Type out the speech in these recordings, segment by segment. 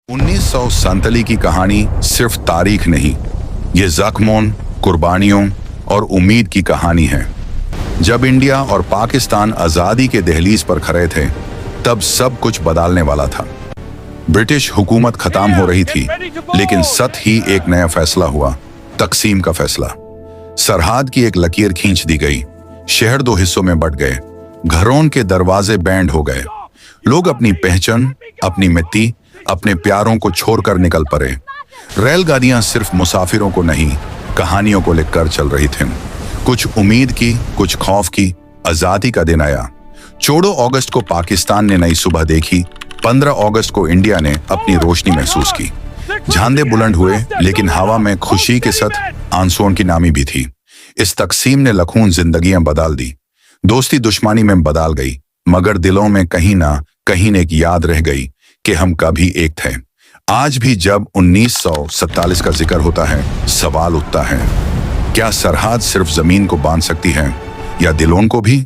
1947 की कहानी सिर्फ तारीख नहीं, ये जख्मों, कुर्बानियों और उम्मीद की कहानी है। जब इंडिया और पाकिस्तान आज़ादी के दहलीज पर खड़े थे, तब सब कुछ बदलने वाला था। ब्रिटिश हुकूमत खत्म हो रही थी, लेकिन सत ही एक नया फैसला हुआ, तकसीम का फैसला। सरहद की एक लकीर खींच दी गई, शहर दो हिस्सों में बंट गए, घरों के दरवाजे बैंड हो गए, लोग अपनी पहचान, अपनी मिट्टी, अपने प्यारों को छोड़कर निकल पड़े। रेलगाड़ियां सिर्फ मुसाफिरों को नहीं, कहानियों को लेकर चल रही थीं। कुछ उम्मीद की, कुछ खौफ की। आजादी का दिन आया। 14 अगस्त को पाकिस्तान ने नई सुबह देखी। 15 अगस्त को इंडिया ने अपनी रोशनी महसूस की। झंडे बुलंद हुए, लेकिन हवा में खुशी के साथ आंसुओं की नामी भी थी। इस तकसीम ने लाखों जिंदगियां बदल दी। दोस्ती दुश्मनी में बदल गई, मगर दिलों में कहीं ना कहीं एक याद रह गई कि हम कभी एक थे। आज भी जब 1947 का जिक्र होता है, सवाल उठता है, क्या सरहद सिर्फ जमीन को बांध सकती है या दिलों को भी?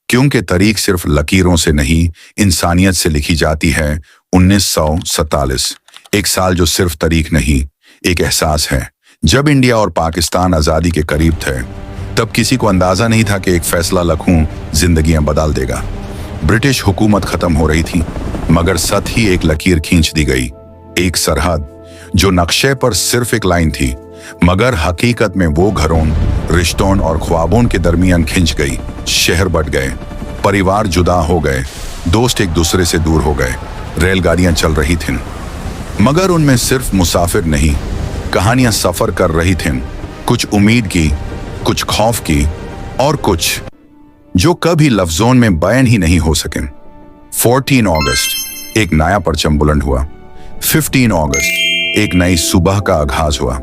क्योंकि तारीख सिर्फ लकीरों से नहीं, इंसानियत से लिखी जाती है। 1947 एक साल जो सिर्फ तारीख नहीं, एक एहसास है। जब इंडिया और पाकिस्तान आजादी के करीब थे, तब किसी को अंदाजा नहीं था कि एक फैसला लाखों जिंदगियां बदल देगा। ब्रिटिश हुकूमत खत्म हो रही थी, मगर साथ ही एक लकीर खींच दी गई। एक सरहद जो नक्शे पर सिर्फ एक लाइन थी, मगर हकीकत में वो घरों, रिश्तों और ख्वाबों के दरमियान खिंच गई। शहर बट गए, परिवार जुदा हो गए, दोस्त एक दूसरे से दूर हो गए। रेलगाड़ियां चल रही थीं, मगर उनमें सिर्फ मुसाफिर नहीं, कहानियां सफर कर रही थीं। कुछ उम्मीद की, कुछ खौफ की, और कुछ जो कभी लफ्जों में बयान ही नहीं हो सके। 14 अगस्त एक नया परचम बुलंद हुआ। 15 अगस्त एक नई सुबह का आगाज हुआ।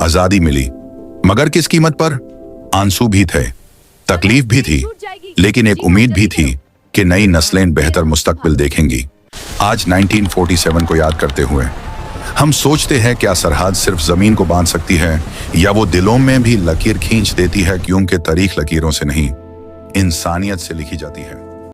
आजादी मिली, मगर किस कीमत पर? आंसू भी थे, तकलीफ भी थी, लेकिन एक उम्मीद भी थी कि नई नस्लें बेहतर मुस्तकबिल देखेंगी। आज 1947 को याद करते हुए हम सोचते हैं, क्या सरहद सिर्फ जमीन को बांध सकती है या वो दिलों में भी लकीर खींच देती है? क्योंकि तारीख लकीरों से नहीं, इंसानियत से लिखी जाती है।